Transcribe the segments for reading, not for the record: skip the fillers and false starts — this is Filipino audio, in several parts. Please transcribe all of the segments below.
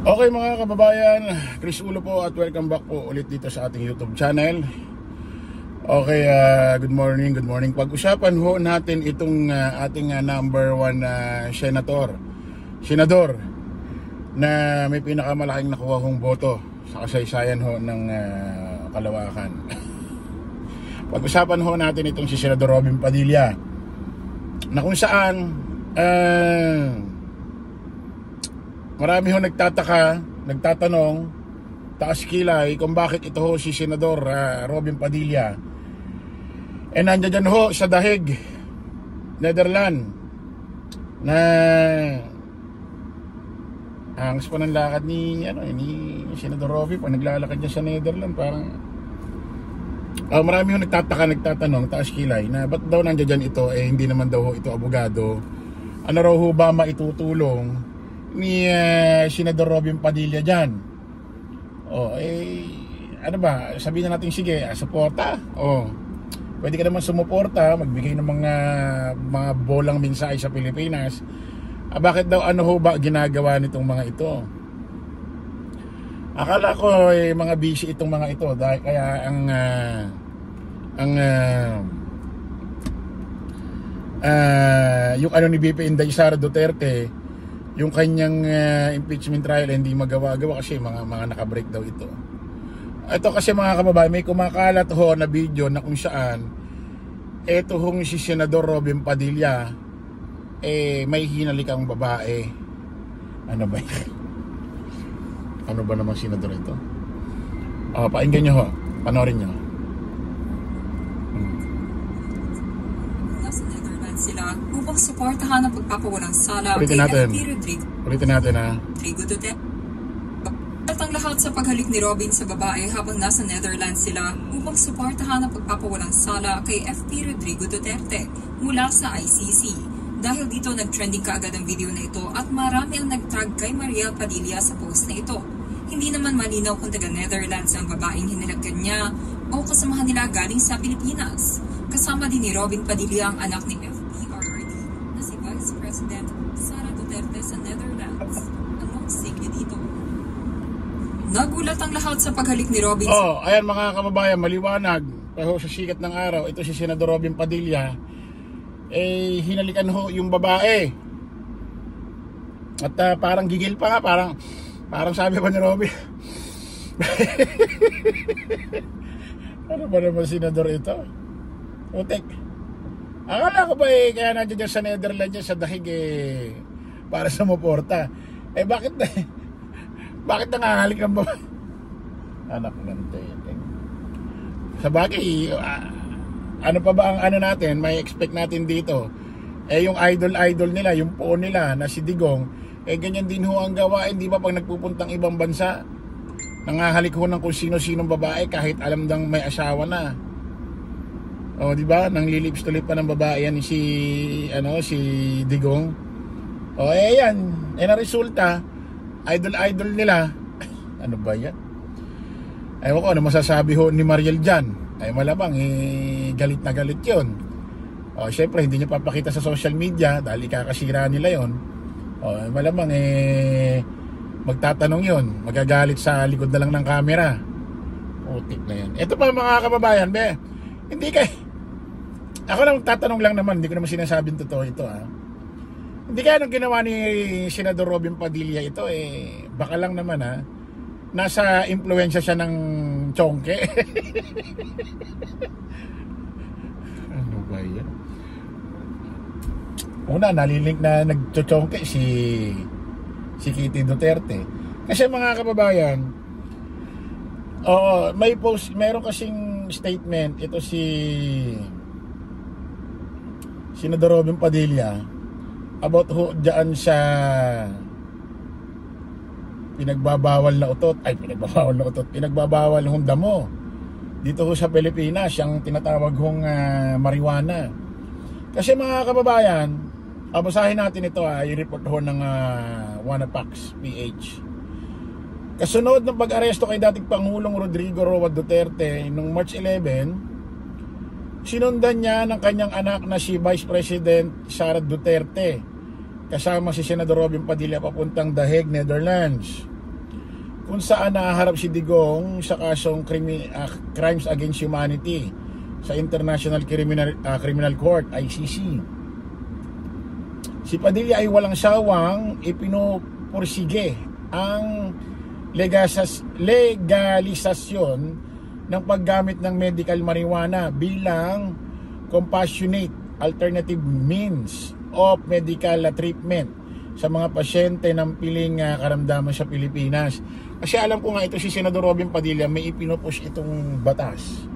Okay mga kababayan, Chris Ulo po at welcome back po ulit dito sa ating YouTube channel. Okay, good morning. Pag-usapan ho natin itong ating number 1 senador na may pinakamalaking nakuha hong boto sa kasaysayan ho ng Kalawakan. Pag-usapan ho natin itong si Senador Robin Padilla, na kung saan marami ho nagtatanong, taas kilay kung bakit ito ho si Senador Robin Padilla nandiyan dyan ho sa Dahig, Netherlands, na angas pa ng lakad ni Senador Robin pag naglalakad niya sa Netherlands. Parang marami ho nagtatanong, taas kilay, na ba't daw nandiyan dyan ito, hindi naman daw ho ito abogado. Ano raw ho ba maitutulong ni Senador Robin Padilla dyan? Ano ba, sabihin na natin, sige, suporta. Pwede ka naman sumuporta, magbigay ng mga bolang mensahe sa Pilipinas. Bakit daw, ano ho ba ginagawa nitong mga ito? Akala ko mga busy itong mga ito, dahil kaya yung ano ni BP Inday Sara Duterte, yung kanyang impeachment trial hindi magawa-gawa kasi mga naka-break daw ito. Ito kasi mga kababayan, may kumakalat ho na video na kung saan ito hong si Senador Robin Padilla may hinalikang babae. Ano ba yan? Ano ba naman senador ito? Pakinggan nyo ho, panoorin nyo. Sila upang suportahan ang pagpapawalang sala Ulitin natin Rodrigo Duterte. At ang lahat sa paghalik ni Robin sa babae habang nasa Netherlands sila upang suportahan ang pagpapawalang sala kay FP Rodrigo Duterte mula sa ICC. Dahil dito nag-trending kaagad ang video na ito at marami ang nag-tag kay Mariel Padilla sa post na ito. Hindi naman malinaw kung taga Netherlands ang babaeng hinalagkan niya o kasamahan nila galing sa Pilipinas. Kasama din ni Robin Padilla ang anak ni FPRRD na si Vice President Sara Duterte sa Netherlands. Anong sige dito? Nagulat ang lahat sa paghalik ni Robin. Ayan mga kababayan, maliwanag. Pero sa sikat ng araw, ito si Senador Robin Padilla, hinalikan ho yung babae. At parang gigil pa nga, parang sabi pa ni Robin. Ano ba naman senador ito? Utek. Akala ko ba kaya nandiyan dyan sa Netherlands sa Dahig para sa muporta. Bakit nangangalik ng babae? Anak ng teteng. Sa bagay, ano pa ba ang ano natin, may expect natin dito? Yung idol nila, yung poon nila na si Digong, ganyan din ho ang gawain, di ba, pag nagpupuntang ibang bansa, nangahalik ho ng kung sino-sinong babae kahit alam dang may asawa na. Di ba? Nang lilips-tulip pa ng babae yan si Digong. Yan. Na resulta, idol nila. Ano ba yan? Ewan ko, ano masasabi ho ni Mariel dyan? Malamang, galit na galit yun. Syempre, hindi niya papakita sa social media dahil ikakasira nila yun. Malamang, magtatanong yun. Magagalit sa likod na lang ng camera. Utik na yan. Ito pa mga kababayan, hindi ako lang tatanong lang naman, hindi ko naman sinasabing totoo ito Hindi kaya nung ginawa ni Senador Robin Padilla ito baka lang naman nasa impluwensya siya ng chongke. Ano ba yan? Una, nalilink na nagchochongke si Kitty Duterte. Kasi mga kababayan, meron kasing statement ito si Senador Robin Padilla about dyan sa pinagbabawal na utot damo dito sa Pilipinas, yung tinatawag hong marijuana. Kasi mga kababayan, basahin natin ito, i-report ho ng Wanapax PH. Kasunod ng pag-aresto kay dating Pangulong Rodrigo Roa Duterte noong March 11, sinundan niya ng kanyang anak na si Vice President Sara Duterte kasama si Senador Robin Padilla papuntang Dahig, Netherlands. kung saan nahaharap si Digong sa kasong Crimes Against Humanity sa International Criminal Court, ICC. Si Padilla ay walang sawang ipinopursige ang legalisasyon ng paggamit ng medical marijuana bilang compassionate alternative means of medical treatment sa mga pasyente ng piling karamdaman sa Pilipinas. Kasi alam ko nga ito si Senador Robin Padilla may ipinopush itong batas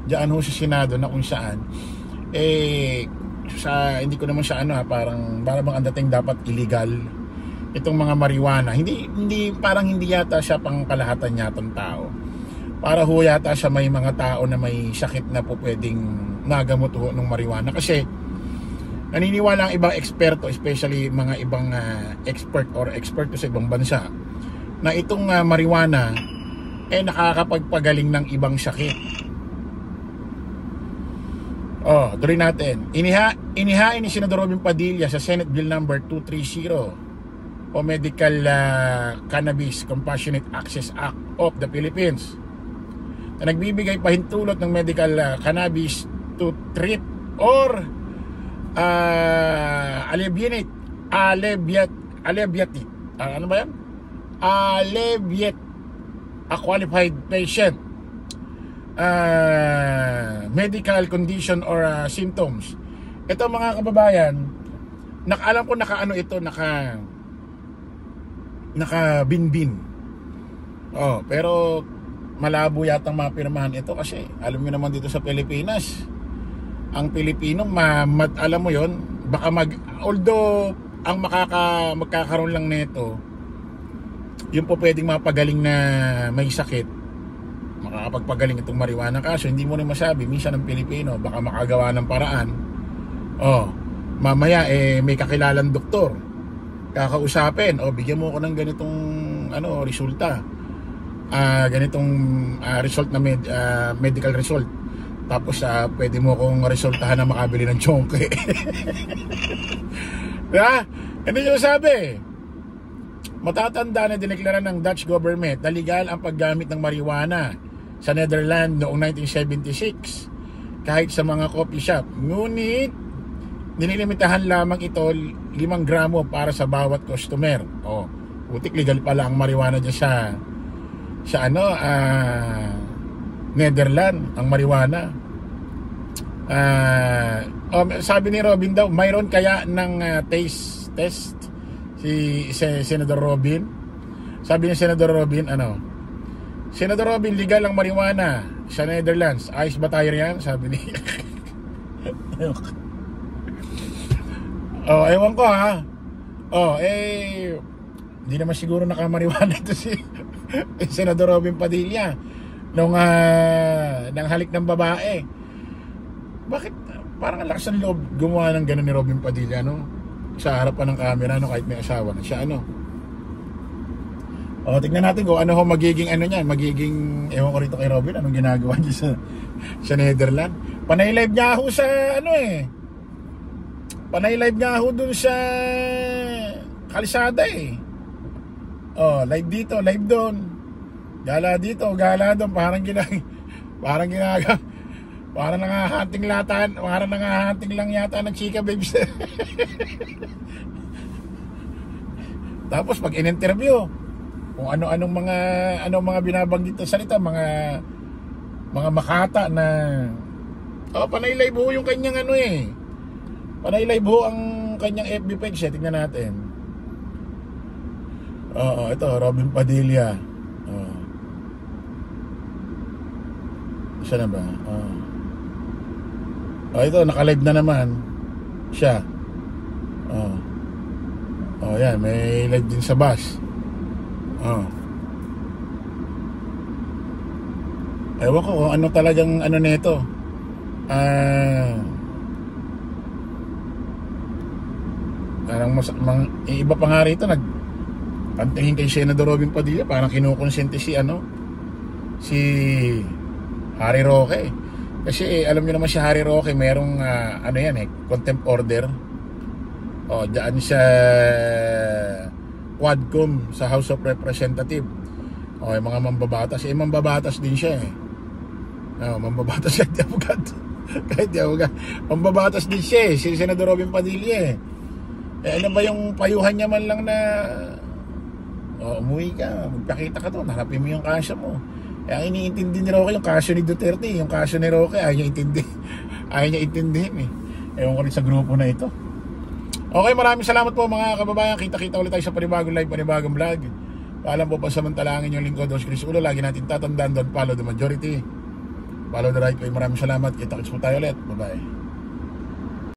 diyan ho sa Senado na kung saan hindi ko naman siya parang ang dating dapat illegal itong mga marijuana. Hindi parang hindi yata siya pang kalahatan yatang tao. Para ho yata siya may mga tao na may sakit na po pwedeng nagamot ho ng marijuana. Kasi naniniwala ang ibang eksperto, especially mga ibang expert sa ibang bansa, na itong marijuana nakakapagpagaling ng ibang sakit. Tuloy natin. Inihain ni Senador Robin Padilla sa Senate Bill number 230 o Medical Cannabis Compassionate Access Act of the Philippines na nagbibigay pahintulot ng medical cannabis to treat or alleviate a qualified patient medical condition or symptoms. Ito mga kababayan, alam ko naka-binbin. Pero malabo yata mapirmahan ito kasi alam niyo naman dito sa Pilipinas, ang Pilipino alam mo yon, baka although ang magkakaroon lang nito yung po pwedeng mapagaling na may sakit, makakapagpagaling itong marijuana. Kaso hindi mo rin masabi minsan ng Pilipino, baka makagawa ng paraan. Mamaya may kakilalang doktor kakausapin, bigyan mo ko ng ganitong resulta, ganitong result na medical result, tapos pwede mo kong resultahan na makabili ng chonke. Hindi nyo sabi. Matatanda na dineklara ng Dutch government na legal ang paggamit ng marijuana sa Netherlands noong 1976 kahit sa mga coffee shop. Ngunit nililimitahan lamang ito 5 gramo para sa bawat customer. Putik legal pala ang marijuana dyan sa Netherlands, ang marijuana. Sabi ni Robin daw, mayroon kaya ng taste test si Senador Robin. Sabi ni Senador Robin, Senador Robin, legal ang marijuana sa Netherlands. Ayos ba tayo riyan? Sabi ni ewan ko ha. Hindi naman siguro nakamarijuana ito si Senador Robin Padilla nung halik ng babae. Bakit parang ang lakas ng loob gumawa ng gano'n ni Robin Padilla sa harapan ng camera kahit may asawa na siya tignan natin kung ano magiging magiging ewan ko rito kay Robin anong ginagawa niya sa Netherlands. Panay live niya ako sa panay live niya ako dun sa kalsada live dito, live doon, gala dito, gala doon, parang nangahanting lang yata ng chika babes. Tapos pag in-interview kung anong mga binabanggit na salita, mga makata na panay live ho yung kanyang panay live ho ang kanyang FB page. Tingnan natin. Ito Robin Padilla. Siya na ba? Ito naka-live na naman siya. Yan, may live din sa bus. Ewan ko kung ano talagang nito. Parang iba pa nga rito ang tingin kay Senador Robin Padilla, parang kinukonsente si Harry Roque. Kasi alam niyo naman si Harry Roque, merong contempt order. Diyan sa Quadcom sa House of Representatives. Okay, mga mambabatas. Mambabatas din siya eh. Mambabatas kahit di abogad. Kahit di abogad. Mambabatas din siya eh. Si Senador Robin Padilla eh. Ano ba yung payuhan niya man lang na umuwi ka, magpakita ka doon, harapin mo yung kaso mo. Ang iniintindi ni Roque yung kaso ni Duterte. Yung kaso ni Roque ayaw niya intindihin eh. Ewan ko rin sa grupo na ito. Okay, maraming salamat po mga kababayan. Kita-kita ulit tayo sa panibagong live, panibagong vlog. Paalam po, pasamantalangin yung lingkod Dos Chris Ulo. Lagi natin tatandaan, don't follow the majority, follow the right way. Maraming salamat. Kita-kits po tayo ulit. Bye bye.